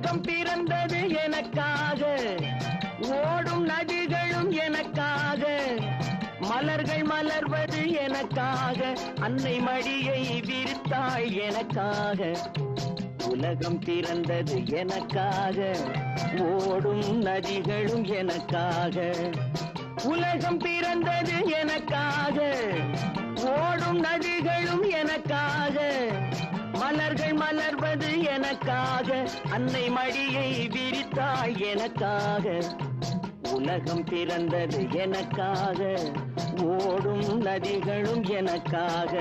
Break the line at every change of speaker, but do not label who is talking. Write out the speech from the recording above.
உலகம் பிறந்தது எனக்காக, ஓடும் நதிகளும் எனக்காக, மலர்கள் மலர்வது எனக்காக, அன்னை மடியை விரித்தாள் எனக்காக. உலகம் பிறந்தது எனக்காக, ஓடும் நதிகளும் எனக்காக. உலகம் பிறந்தது எனக்காக, ஓடும் நதிகளும் எனக்காக, மலர்கள் மலர்வது எனக்காக, அன்னை மடியை விரித்தாள் எனக்காக. உலகம் பிறந்தது எனக்காக, ஓடும் நதிகளும் எனக்காக.